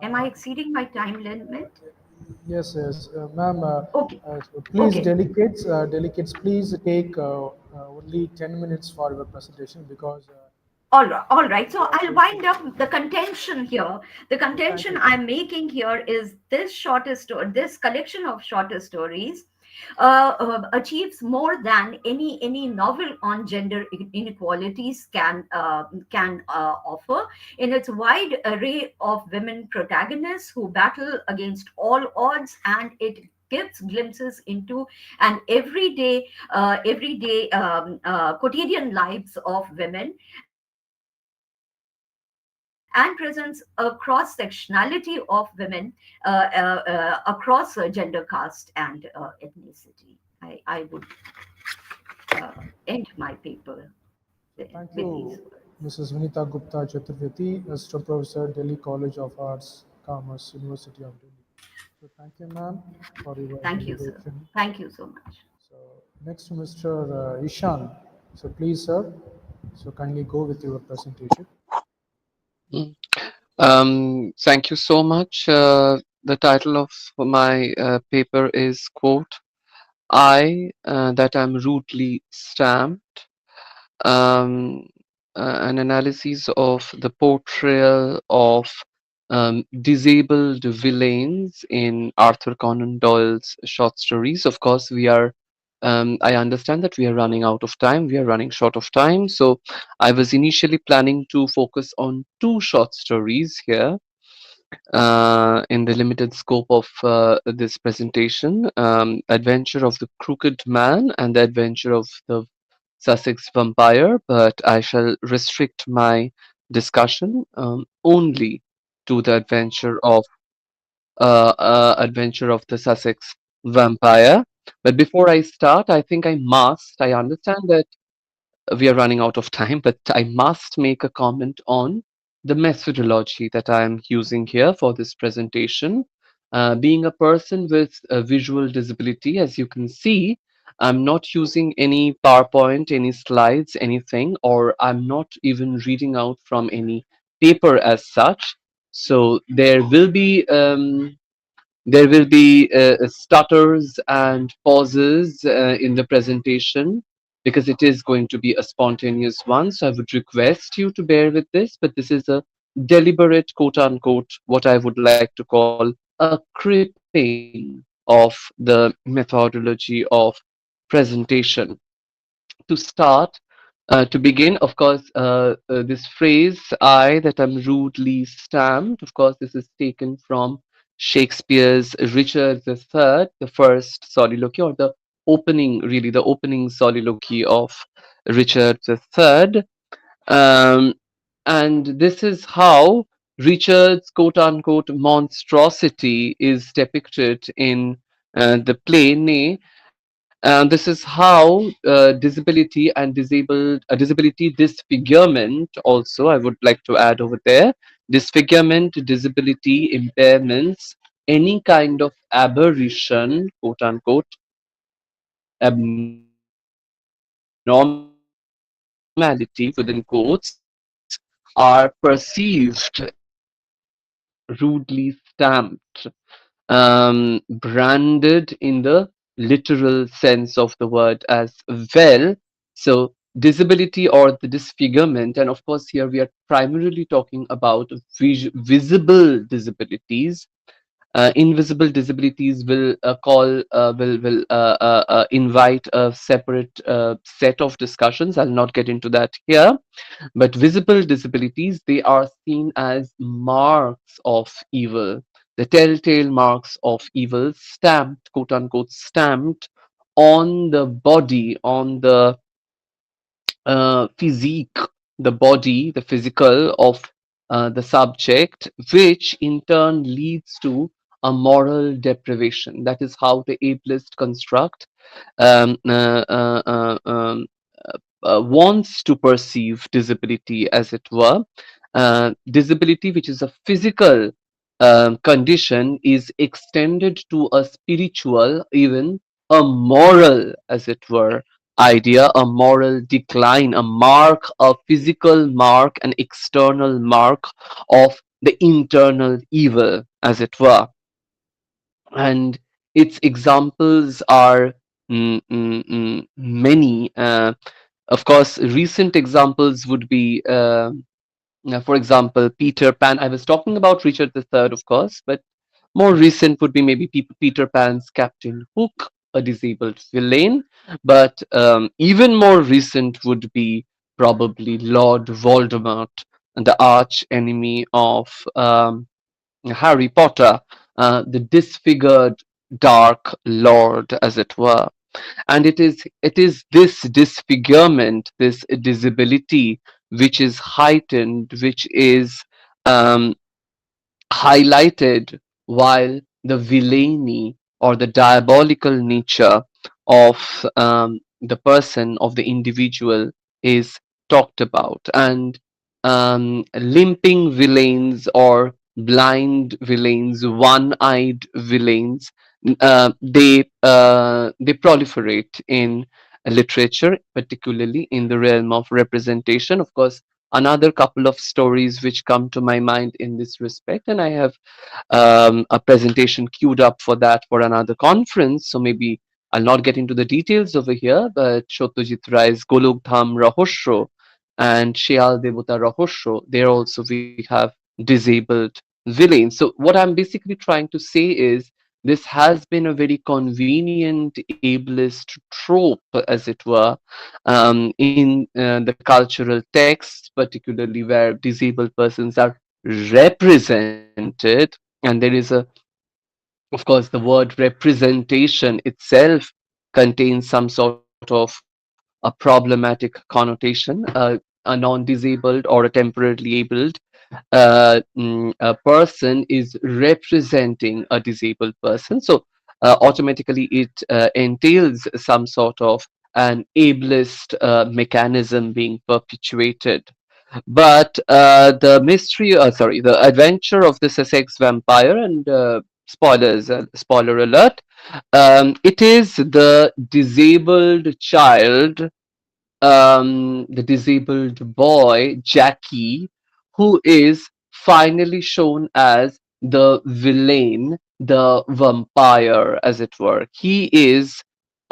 Am I exceeding my time limit? Yes, yes, ma'am. Okay, So please, okay. delegates, please take only 10 minutes for your presentation because All right. So we are I'll going wind to. up the contention here. The Thank contention you. I'm making here is this shortest story, this collection of shorter stories achieves more than any novel on gender inequalities can offer in its wide array of women protagonists who battle against all odds, and it gives glimpses into an everyday quotidian lives of women and presents a cross sectionality of women across gender, caste, and ethnicity. I would end my paper So thank with these you, words. Mrs. Vinita Gupta Chaturvedi, Assistant Professor, Delhi College of Arts, Commerce, University of Delhi. So thank you, ma'am, for your Thank you, sir. delegation. Thank you so much. So next, Mr. Ishan. So please, sir. So kindly go with your presentation. Mm. Thank you so much. The title of my paper is quote, I that I'm rudely stamped. Um, an analysis of the portrayal of disabled villains in Arthur Conan Doyle's short stories. Of course, I understand that we are running out of time. We are running short of time. So I was initially planning to focus on two short stories here in the limited scope of this presentation, Adventure of the Crooked Man and the Adventure of the Sussex Vampire, but I shall restrict my discussion only to the adventure of the Sussex Vampire. But before I start, I understand that we are running out of time, but I must make a comment on the methodology that I am using here for this presentation. Being a person with a visual disability, as you can see, I'm not using any PowerPoint, any slides, anything, or I'm not even reading out from any paper as such. So there will be stutters and pauses in the presentation because it is going to be a spontaneous one. So I would request you to bear with this, but this is a deliberate, quote unquote, what I would like to call a cripping of the methodology of presentation. To start, to begin, of course, this phrase, I that I'm rudely stamped, of course, this is taken from Shakespeare's Richard III, the first soliloquy, or the opening, really, the opening soliloquy of Richard III. Um, and this is how Richard's quote unquote monstrosity is depicted in the play. Nay, this is how disability disfigurement, also I would like to add over there, disfigurement, disability, impairments, any kind of aberration, quote unquote, abnormality within quotes, are perceived as rudely stamped, branded in the literal sense of the word as well. So, disability or the disfigurement, and of course, here we are primarily talking about visible disabilities. Invisible disabilities will invite a separate set of discussions. I'll not get into that here, but visible disabilities, they are seen as marks of evil, the telltale marks of evil, stamped, quote unquote, stamped on the body, on the physique, the body, the physical of the subject, which in turn leads to a moral deprivation. That is how the ableist construct um, uh, uh, uh, um, wants to perceive disability, as it were. Disability, which is a physical condition, is extended to a spiritual, even a moral, as it were, idea, a moral decline, a mark, a physical mark, an external mark of the internal evil, as it were. And its examples are many. Of course, recent examples would be, for example, Peter Pan. I was talking about Richard III, of course, but more recent would be maybe Peter Pan's Captain Hook, a disabled villain. But even more recent would be probably Lord Voldemort, the arch enemy of Harry Potter, the disfigured Dark Lord, as it were. And it is this disfigurement, this disability, which is heightened, which is um, highlighted, while the villainy or the diabolical nature of the person, of the individual, is talked about. And limping villains or blind villains, one-eyed villains, they proliferate in literature, particularly in the realm of representation. Of course, another couple of stories which come to my mind in this respect, and I have a presentation queued up for that for another conference. So maybe I'll not get into the details over here, but Shotyajit Rai's Golok Dham Rahosyo and Sheal Devata Rahosyo, there also we have disabled villains. So what I'm basically trying to say is this has been a very convenient ableist trope, as it were, in the cultural texts, particularly where disabled persons are represented. And there is of course, the word representation itself contains some sort of a problematic connotation. A non-disabled or a temporarily abled a person is representing a disabled person. So automatically it entails some sort of an ableist mechanism being perpetuated. But the adventure of the Sussex vampire, and spoiler alert, it is the disabled boy, Jackie, who is finally shown as the villain, the vampire, as it were. He is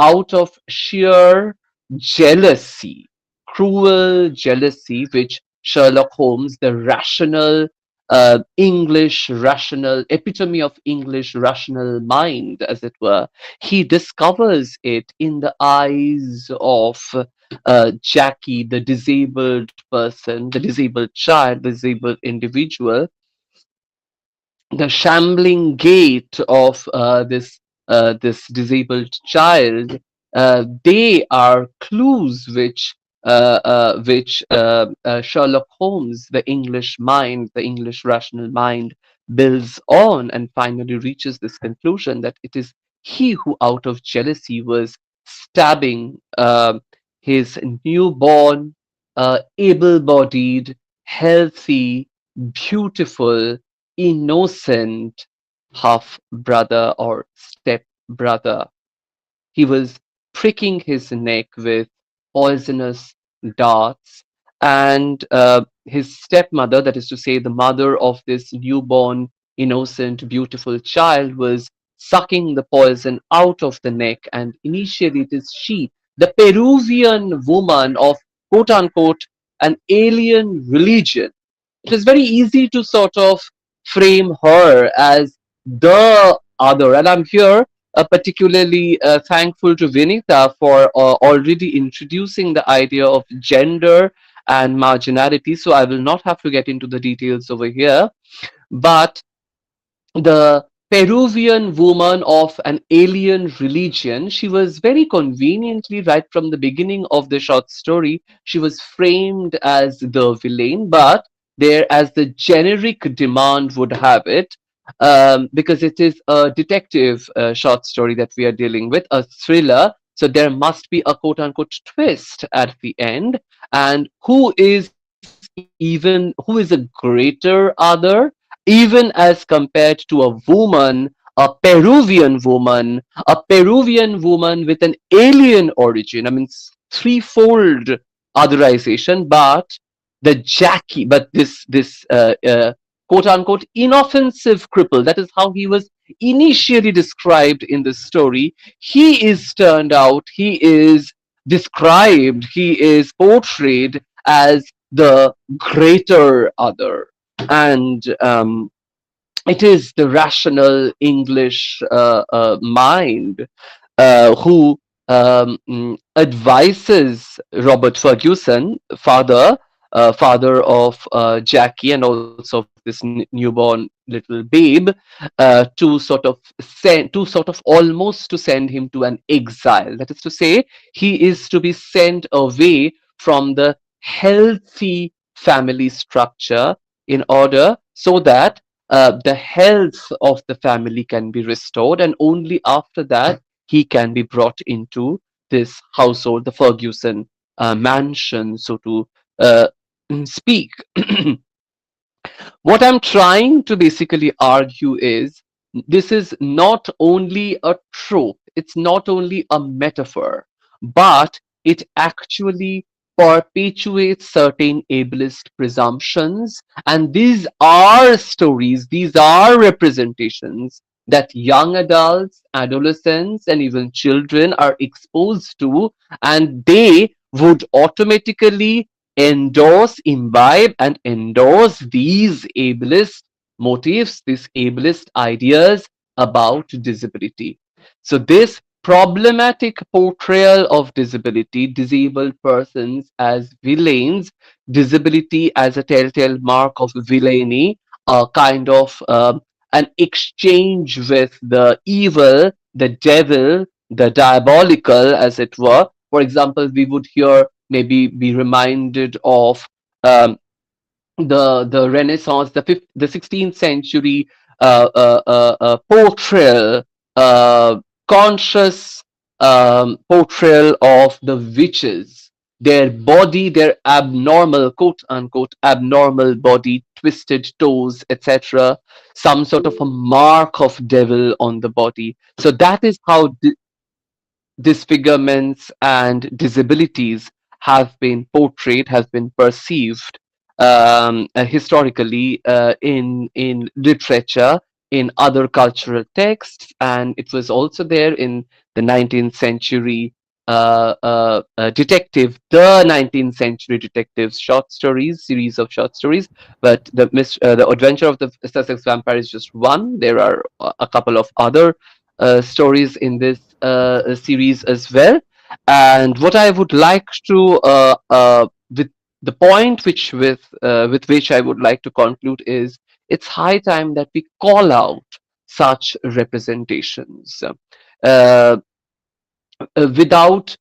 out of sheer jealousy, cruel jealousy, which Sherlock Holmes, the rational, rational epitome of English rational mind, as it were, he discovers it in the eyes of Jackie, the disabled person, the disabled child, the disabled individual, the shambling gait of this disabled child, they are clues which Sherlock Holmes, the English mind, the English rational mind, builds on, and finally reaches this conclusion that it is he who, out of jealousy, was stabbing his newborn, able-bodied, healthy, beautiful, innocent half brother or step brother. He was pricking his neck with poisonous darts, and his stepmother, that is to say, the mother of this newborn, innocent, beautiful child, was sucking the poison out of the neck. And initially, it is she, the Peruvian woman of quote unquote an alien religion. It is very easy to sort of frame her as the other. And I'm here particularly thankful to Vinita for already introducing the idea of gender and marginality. So I will not have to get into the details over here. But the Peruvian woman of an alien religion, she was very conveniently, right from the beginning of the short story, she was framed as the villain, but there, as the generic demand would have it, because it is a detective short story that we are dealing with, a thriller. So there must be a quote unquote twist at the end. And who is a greater other, even as compared to a woman, a Peruvian woman with an alien origin. I mean, threefold otherization, but the Jackie, but this quote unquote inoffensive cripple. That is how he was initially described in the story. He is turned out, he is described, he is portrayed as the greater other. And it is the rational English mind who advises Robert Ferguson, father of Jackie and also of this newborn little babe, to sort of almost to send him to an exile. That is to say, he is to be sent away from the healthy family structure in order so that the health of the family can be restored, and only after that he can be brought into this household, the Ferguson mansion, so to uh, speak. What I'm trying to basically argue is this is not only a trope, it's not only a metaphor, but it actually perpetuates certain ableist presumptions. And these are stories, these are representations that young adults, adolescents, and even children are exposed to, and they would automatically endorse, imbibe, and endorse these ableist motifs, these ableist ideas about disability. So, this problematic portrayal of disability, disabled persons as villains, disability as a telltale mark of villainy, a kind of an exchange with the evil, the devil, the diabolical, as it were. For example, we would hear maybe be reminded of um, the Renaissance, the 16th century portrayal, uh, conscious portrayal of the witches, their body, their abnormal, quote unquote, abnormal body, twisted toes, etc., some sort of a mark of devil on the body. So that is how disfigurements and disabilities have been portrayed, has been perceived historically in literature, in other cultural texts, and it was also there in the 19th century the 19th century detectives short stories, series of short stories. But the Adventure of the Sussex Vampire is just one. There are a couple of other stories in this series as well. And what I would like to, with the point with which I would like to conclude is it's high time that we call out such representations. Uh, Without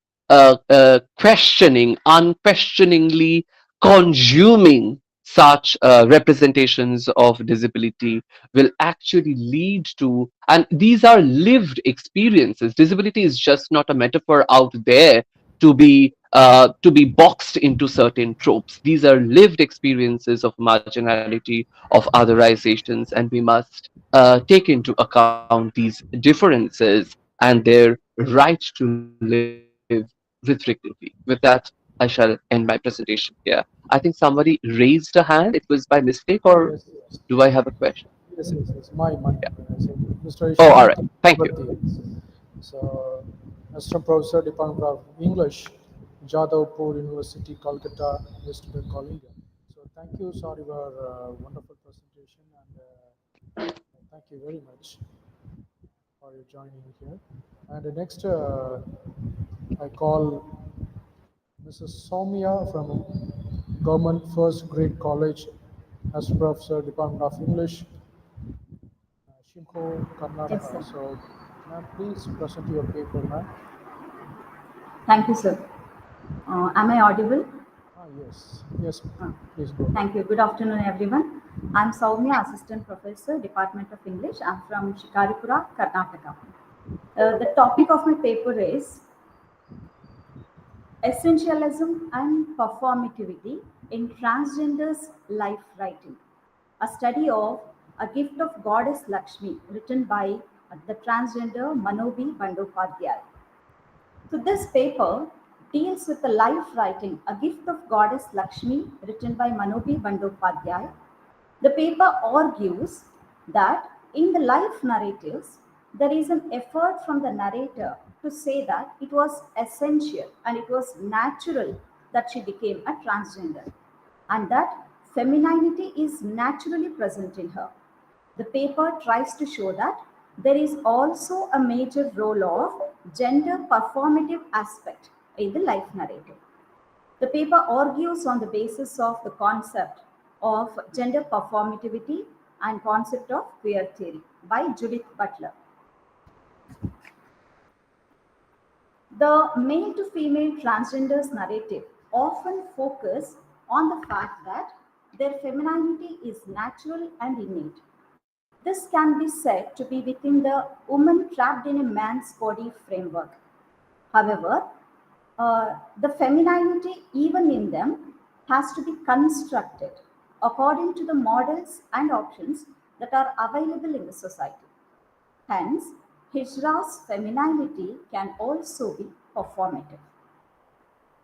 questioning, unquestioningly consuming such representations of disability will actually lead to, and these are lived experiences. Disability is just not a metaphor out there to be boxed into certain tropes. These are lived experiences of marginality, of otherizations, and we must take into account these differences and their right to live with dignity. With that, I shall end my presentation here. I think somebody raised a hand. It was by mistake, or Yes, do I yes. have a question? Yes. My. Yeah. When I say Mr. Oh, all Ishant right. Thank you. Chakravarti. So, Assistant Professor, Department of English, Jadavpur University, Kolkata, West Bengal, India. So, thank you, sir, your wonderful presentation, and thank you very much for your joining here. And next, I call Mrs. Soumya from Government First Grade College as Professor, Department of English, Shimho, Yes, Karnataka. sir. So, ma'am, please present your paper, ma'am. Thank you, sir. Am I audible? Yes, Uh, please go ahead. Thank you. Good afternoon, everyone. I'm Soumya, Assistant Professor, Department of English. I'm from Shikaripura, Karnataka. The topic of my paper is Essentialism and Performativity in Transgender's Life Writing, a study of A Gift of Goddess Lakshmi, written by the transgender Manobi Bandyopadhyay. So, this paper deals with the life writing, A Gift of Goddess Lakshmi, written by Manobi Bandyopadhyay, The paper argues that in the life narratives, there is an effort from the narrator to say that it was essential and it was natural that she became a transgender and that femininity is naturally present in her. The paper tries to show that there is also a major role of gender performative aspect in the life narrative. The paper argues on the basis of the concept of gender performativity and concept of queer theory by Judith Butler. The male to female transgenders narrative often focus on the fact that their femininity is natural and innate. This can be said to be within the woman trapped in a man's body framework. However, the femininity, even in them, has to be constructed according to the models and options that are available in the society. Hence, Hijra's femininity can also be performative.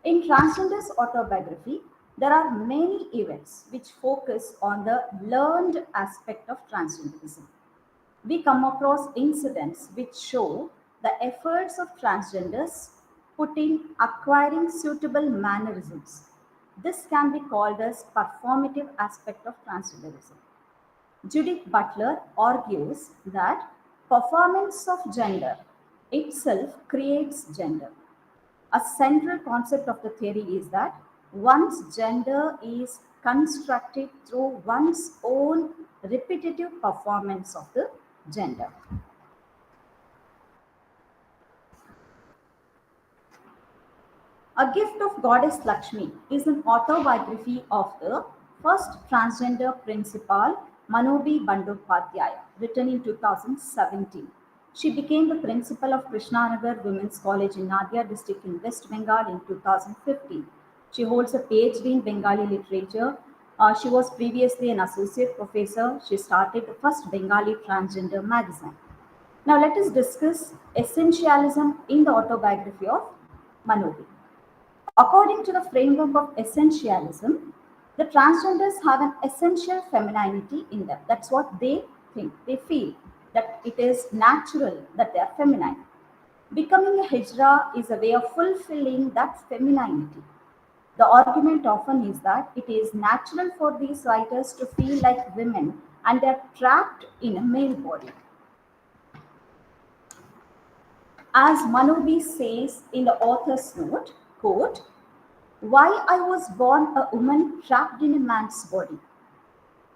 In Transgender's autobiography, there are many events which focus on the learned aspect of transgenderism. We come across incidents which show the efforts of transgenders put in acquiring suitable mannerisms. This can be called as performative aspect of transgenderism. Judith Butler argues that performance of gender itself creates gender. A central concept of the theory is that one's gender is constructed through one's own repetitive performance of the gender. A Gift of Goddess Lakshmi is an autobiography of the first transgender principal, Manobi Bandyopadhyaya, written in 2017. She became the principal of Krishnanagar Women's College in Nadia district in West Bengal in 2015. She holds a PhD in Bengali literature. She was previously an associate professor. She started the first Bengali transgender magazine. Now let us discuss essentialism in the autobiography of Manobi. According to the framework of essentialism, the transgenders have an essential femininity in them. That's what they think. They feel that it is natural that they are feminine. Becoming a hijra is a way of fulfilling that femininity. The argument often is that it is natural for these writers to feel like women and they are trapped in a male body. As Manobi says in the author's note, quote, why I was born a woman trapped in a man's body.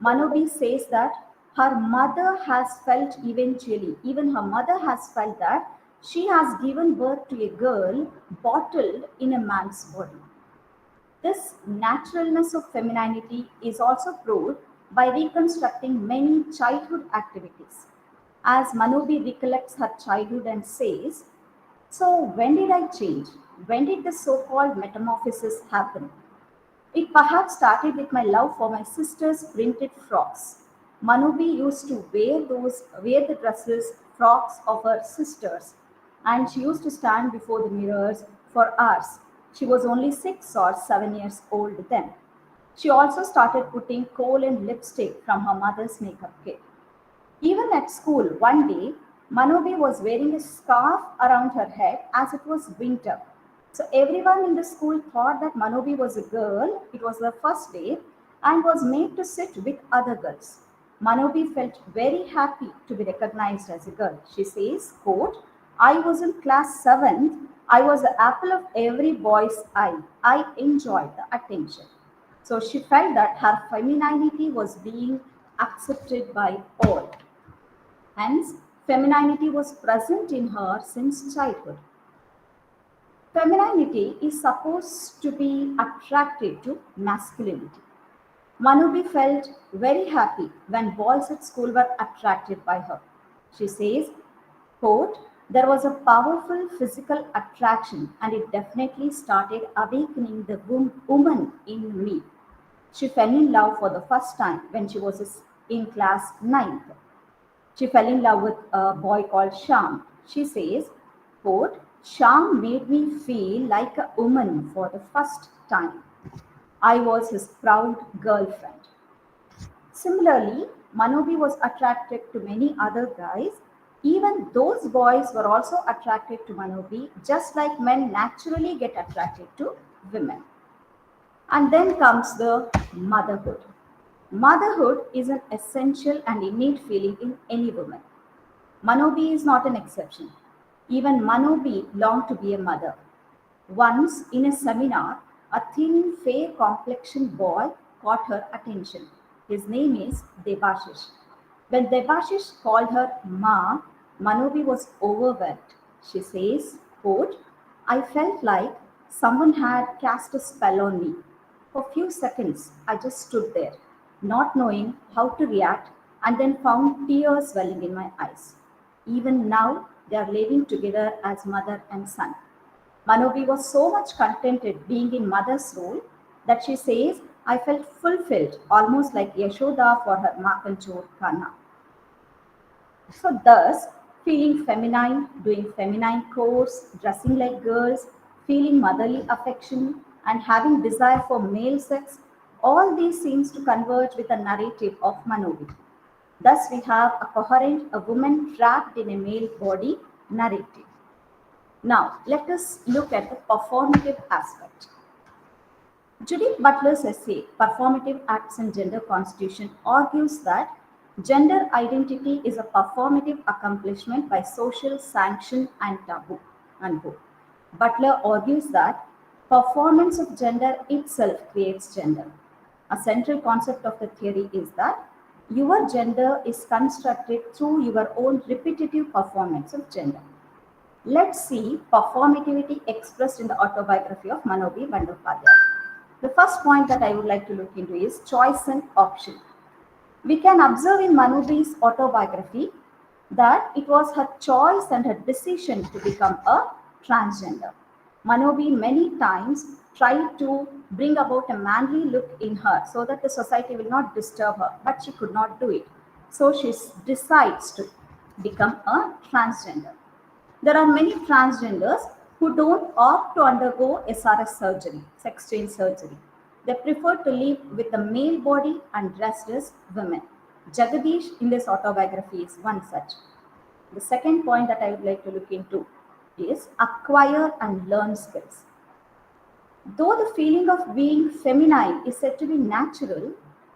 Manobi says that her mother has felt eventually, even her mother has felt that she has given birth to a girl bottled in a man's body. This naturalness of femininity is also proved by reconstructing many childhood activities. As Manobi recollects her childhood and says, so when did I change? When did the so-called metamorphosis happen? It perhaps started with my love for my sister's printed frocks. Manobi used to wear the dresses, frocks of her sisters, and she used to stand before the mirrors for hours. She was only 6 or 7 years old then. She also started putting kohl and lipstick from her mother's makeup kit. Even at school, one day, Manobi was wearing a scarf around her head as it was winter. So everyone in the school thought that Manobi was a girl. It was the first day and was made to sit with other girls. Manobi felt very happy to be recognized as a girl. She says, quote, I was in class 7th. I was the apple of every boy's eye. I enjoyed the attention. So she felt that her femininity was being accepted by all. Hence, femininity was present in her since childhood. Femininity is supposed to be attractive to masculinity. Manobi felt very happy when boys at school were attracted by her. She says, quote, there was a powerful physical attraction and it definitely started awakening the woman in me. She fell in love for the first time when she was in class 9th. She fell in love with a boy called Sham. She says, quote, Sham made me feel like a woman for the first time. I was his proud girlfriend. Similarly, Manobi was attracted to many other guys. Even those boys were also attracted to Manobi, just like men naturally get attracted to women. And then comes the motherhood. Motherhood is an essential and innate feeling in any woman. Manobi is not an exception. Even Manobi longed to be a mother. Once in a seminar, a thin, fair complexioned boy caught her attention. His name is Debashish. When Debashish called her Ma, Manobi was overwhelmed. She says, quote, I felt like someone had cast a spell on me. For a few seconds, I just stood there, not knowing how to react, and then found tears welling in my eyes. Even now, they are living together as mother and son. Manobi was so much contented being in mother's role that she says, I felt fulfilled, almost like Yashoda for her Makanchor Kana. So, thus, feeling feminine, doing feminine chores, dressing like girls, feeling motherly affection, and having desire for male sex, all these seems to converge with the narrative of Manobi. Thus, we have a coherent, a woman trapped in a male body narrative. Now, let us look at the performative aspect. Judith Butler's essay, Performative Acts and Gender Constitution, argues that gender identity is a performative accomplishment by social sanction and taboo. Unquote. Butler argues that performance of gender itself creates gender. A central concept of the theory is that your gender is constructed through your own repetitive performance of gender. Let's see performativity expressed in the autobiography of Manobi Bandyopadhyay. The first point that I would like to look into is choice and option. We can observe in Manobi's autobiography that it was her choice and her decision to become a transgender. Manobi many times tried to bring about a manly look in her so that the society will not disturb her, but she could not do it. So she decides to become a transgender. There are many transgenders who don't opt to undergo SRS surgery, sex change surgery. They prefer to live with the male body and dressed as women. Jagadish in this autobiography is one such. The second point that I would like to look into is acquire and learn skills. Though the feeling of being feminine is said to be natural,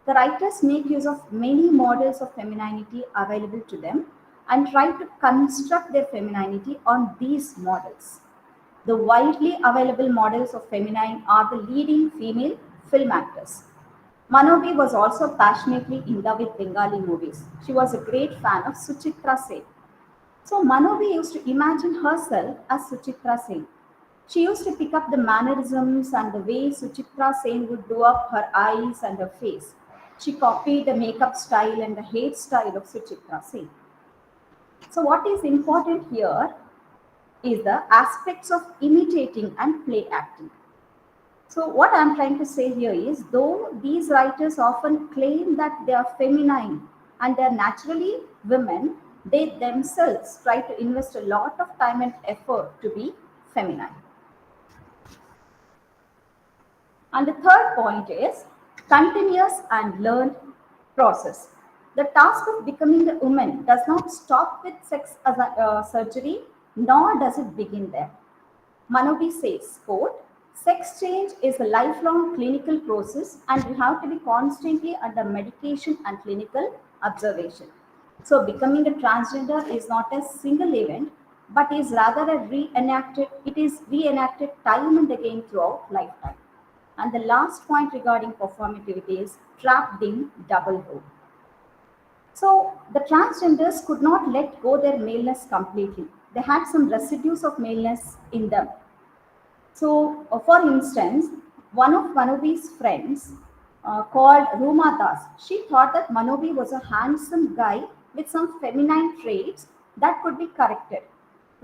the writers make use of many models of femininity available to them and try to construct their femininity on these models. The widely available models of feminine are the leading female film actors. Manobi was also passionately in love with Bengali movies. She was a great fan of Suchitra Sen. So Manobi used to imagine herself as Suchitra Sen. She used to pick up the mannerisms and the way Suchitra Sen would do up her eyes and her face. She copied the makeup style and the hairstyle of Suchitra Sen. So, what is important here is the aspects of imitating and play acting. So, what I'm trying to say here is though these writers often claim that they are feminine and they are naturally women, they themselves try to invest a lot of time and effort to be feminine. And the third point is continuous and learned process. The task of becoming a woman does not stop with sex as a, surgery, nor does it begin there. Manobi says, quote, sex change is a lifelong clinical process and you have to be constantly under medication and clinical observation. So becoming a transgender is not a single event, but is rather it is reenacted time and again throughout lifetime. And the last point regarding performativity is trapped in double role. So the transgenders could not let go their maleness completely. They had some residues of maleness in them. So, for instance, one of Manobi's friends called Ruma Das, she thought that Manobi was a handsome guy with some feminine traits that could be corrected.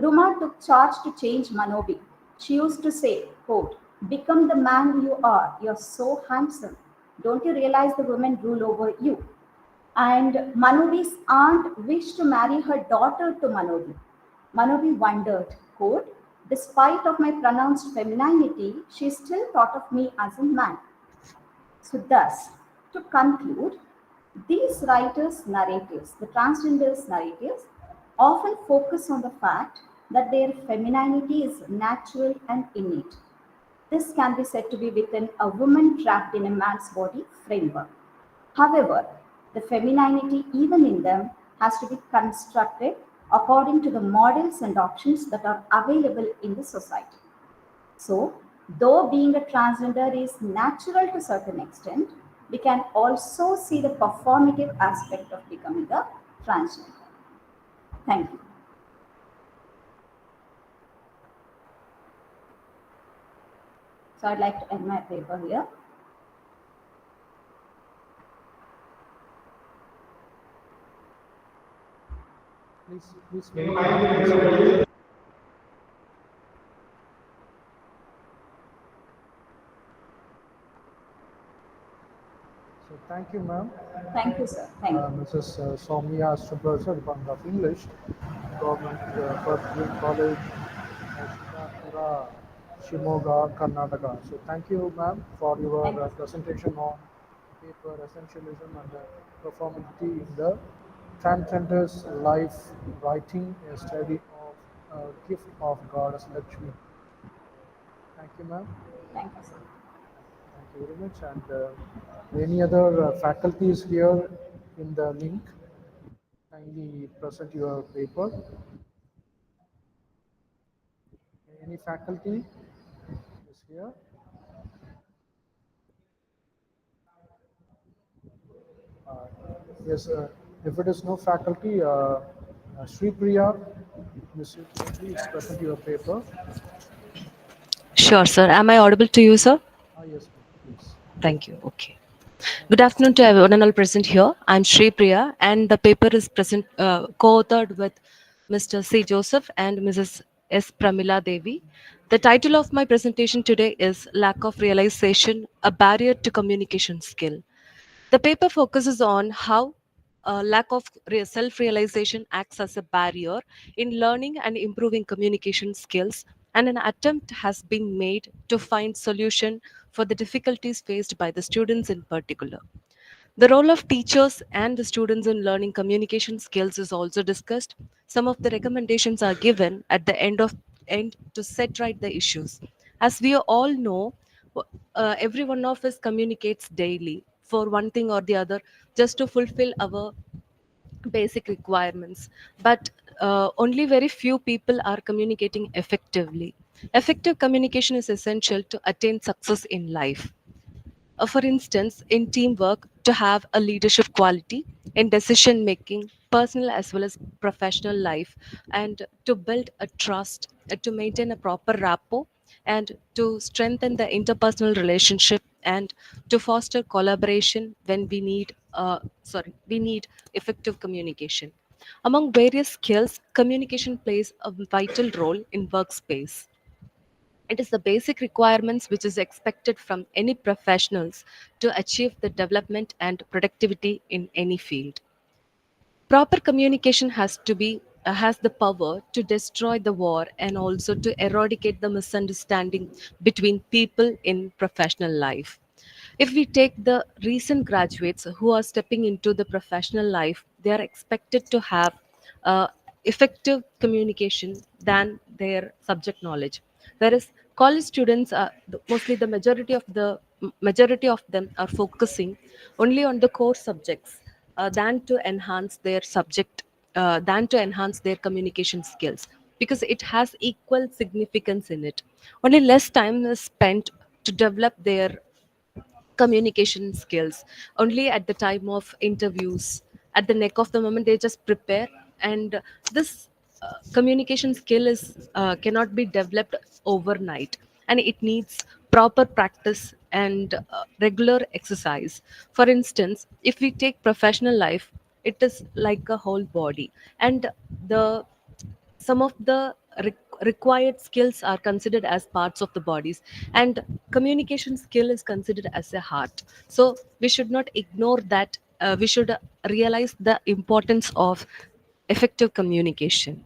Ruma took charge to change Manobi. She used to say, quote, become the man you are. You're so handsome. Don't you realize the women rule over you? And Manobi's aunt wished to marry her daughter to Manobi. Manobi wondered, quote, despite of my pronounced femininity, she still thought of me as a man. So thus, to conclude, These writers' narratives, the transgenders' narratives, often focus on the fact that their femininity is natural and innate. This can be said to be within a woman trapped in a man's body framework. However, the femininity, even in them, has to be constructed according to the models and options that are available in the society. So, though being a transgender is natural to a certain extent, we can also see the performative aspect of becoming a transgender. Thank you. So, I'd like to end my paper here. Please wait. So thank you, ma'am. Thank you, sir. Thank you. Mrs. Soumya Professor, Department of English, Government First Grade College, Shivapura, Shimoga, Karnataka. So thank you, ma'am, for your Thank you. presentation on paper essentialism and performativity in the transgender's life, writing a study of gift of Goddess Lakshmi. Thank you, ma'am. Thank you, sir. Thank you very much. And any other faculties here in the link? Kindly present your paper. Any faculty is here? Uh, yes, if it is no faculty, Sri Priya, please present your paper. Sure, sir. Am I audible to you, sir? Yes, ma'am, please. Thank you. Okay. Good afternoon to everyone and all present here. I'm Sri Priya, and the paper is co-authored with Mr. St.Joseph and Mrs. S. Pramila Devi. The title of my presentation today is Lack of Realization, a Barrier to Communication Skill. The paper focuses on how lack of self realization acts as a barrier in learning and improving communication skills, and an attempt has been made to find solution for the difficulties faced by the students in particular. The role of teachers and the students in learning communication skills is also discussed. Some of the recommendations are given at the end to set right the issues. As we all know, every one of us communicates daily for one thing or the other, just to fulfill our basic requirements. But only very few people are communicating effectively. Effective communication is essential to attain success in life. For instance, in teamwork, to have a leadership quality, in decision making, personal as well as professional life, and to build a trust, to maintain a proper rapport, and to strengthen the interpersonal relationship, and to foster collaboration when we need effective communication. Among various skills, communication plays a vital role in workspace. It is the basic requirements which is expected from any professionals to achieve the development and productivity in any field. Proper communication has the power to destroy the war and also to eradicate the misunderstanding between people in professional life. If we take the recent graduates who are stepping into the professional life, they are expected to have uh, effective communication than their subject knowledge. Whereas college students are mostly the majority of them are focusing only on the core subjects than to enhance their than to enhance their communication skills, because it has equal significance in it. Only less time is spent to develop their communication skills. Only at the time of interviews, at the neck of the moment, they just prepare. And this communication skill is cannot be developed overnight, and it needs proper practice and regular exercise. For instance, if we take professional life, it is like a whole body, and the some of the required skills are considered as parts of the bodies, and communication skill is considered as a heart. So we should not ignore that. We should realize the importance of effective communication.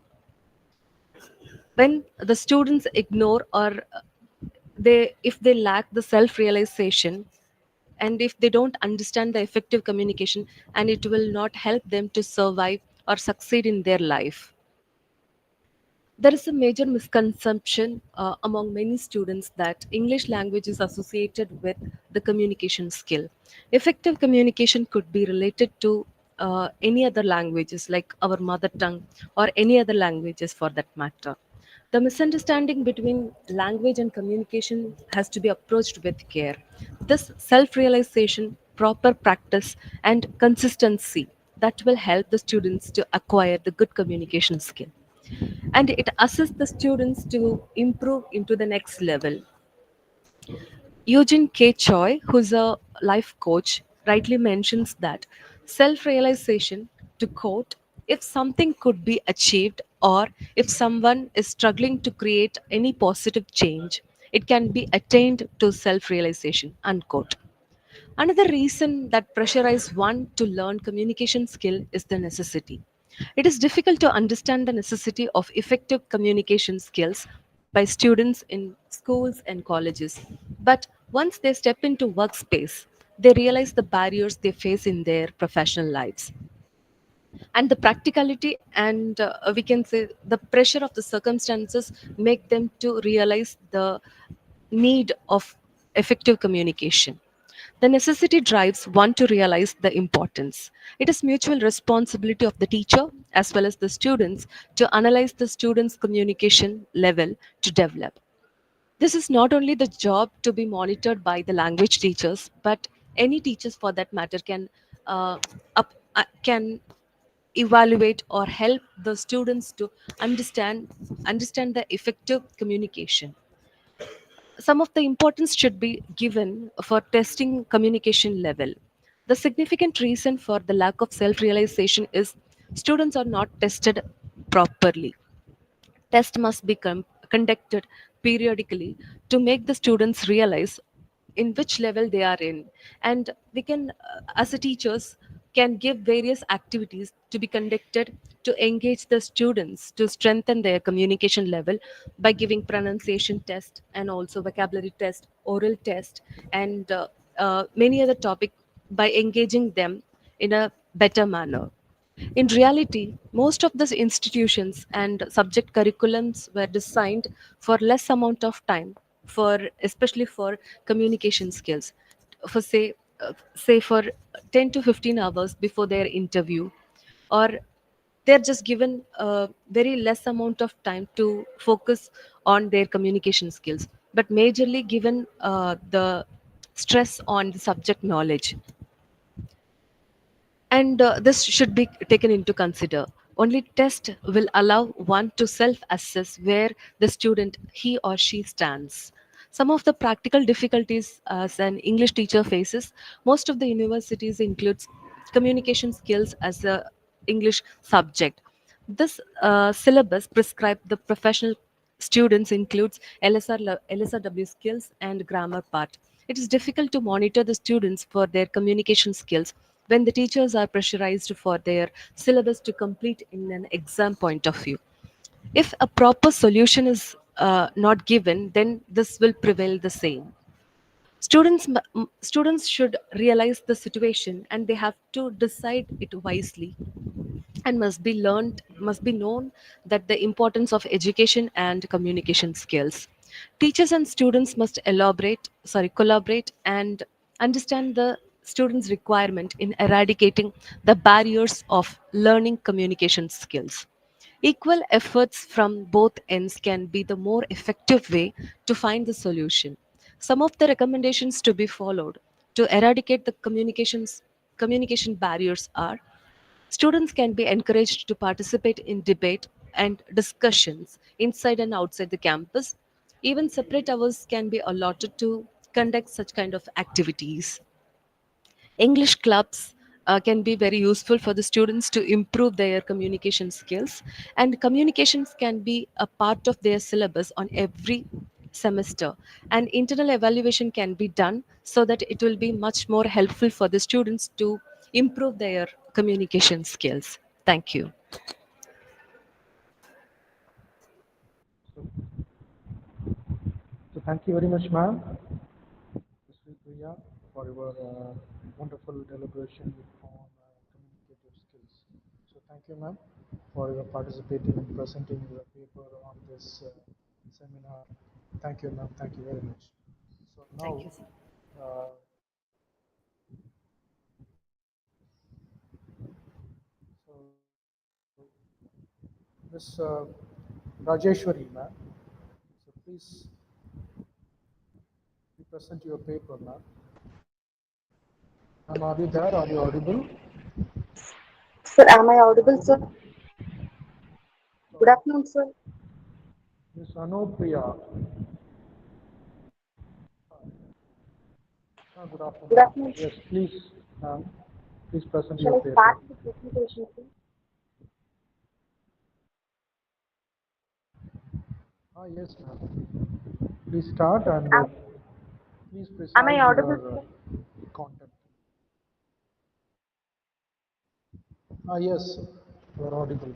When the students ignore or they if they lack the self realization, and if they don't understand the effective communication, and it will not help them to survive or succeed in their life. There is a major misconception among many students that English language is associated with the communication skill. Effective communication could be related to any other languages like our mother tongue or any other languages for that matter. The misunderstanding between language and communication has to be approached with care. This self realization, proper practice, and consistency that will help the students to acquire the good communication skill, and it assists the students to improve into the next level. Eugene K. Choi, who's a life coach, rightly mentions that self realization, to quote, if something could be achieved or if someone is struggling to create any positive change, it can be attained to self realization, unquote. Another reason that pressurize one to learn communication skill is the necessity. It is difficult to understand the necessity of effective communication skills by students in schools and colleges. But once they step into workspace, they realize the barriers they face in their professional lives, and the practicality and we can say the pressure of the circumstances make them to realize the need of effective communication. The necessity drives one to realize the importance. It is mutual responsibility of the teacher as well as the students to analyze the students communication level to develop. This is not only the job to be monitored by the language teachers, but any teachers for that matter can evaluate or help the students to understand the effective communication. Some of the importance should be given for testing communication level. The significant reason for the lack of self realization is students are not tested properly. Test must be conducted periodically to make the students realize in which level they are in, and we can as a teachers can give various activities to be conducted to engage the students to strengthen their communication level by giving pronunciation test and also vocabulary test, oral test, and many other topic by engaging them in a better manner. In reality, most of the institutions and subject curriculums were designed for less amount of time, for especially for communication skills, for say for 10 to 15 hours before their interview, or they're just given a very less amount of time to focus on their communication skills, but majorly given the stress on the subject knowledge, and this should be taken into consider. Only test will allow one to self assess where the student he or she stands. Some of the practical difficulties as an English teacher faces, most of the universities includes communication skills as a English subject. This syllabus prescribed the professional students includes LSRW skills and grammar part. It is difficult to monitor the students for their communication skills when the teachers are pressurized for their syllabus to complete in an exam point of view. If a proper solution is not given, then this will prevail the same. Students should realize the situation and they have to decide it wisely, and must be known that the importance of education and communication skills. Teachers and students must collaborate and understand the students requirement in eradicating the barriers of learning communication skills. Equal efforts from both ends can be the more effective way to find the solution. Some of the recommendations to be followed to eradicate the communication barriers are: students can be encouraged to participate in debate and discussions inside and outside the campus. Even separate hours can be allotted to conduct such kind of activities. English clubs can be very useful for the students to improve their communication skills, and communications can be a part of their syllabus on every semester. And internal evaluation can be done so that it will be much more helpful for the students to improve their communication skills. Thank you. So thank you very much, ma'am, Sri Priya, for your wonderful deliberation on communicative skills. So thank you, ma'am, for your participating and presenting your paper on this seminar. Thank you, ma'am. Thank you very much. So Thank now, you, sir. uh, so Miss Rajeshwari, ma'am. So please present your paper, ma'am. Ma'am, are you there? Are you audible? Sir, am I Am I audible, sir? audible? Good So, afternoon, sir. Miss Anupriya. Good Good afternoon. afternoon. Yes, please, ma'am. Please present Shall your I paper. start the presentation, sir? Yes, ma'am. Please start and Am, please am I precise audible, your sir? content. Yes, you are audible.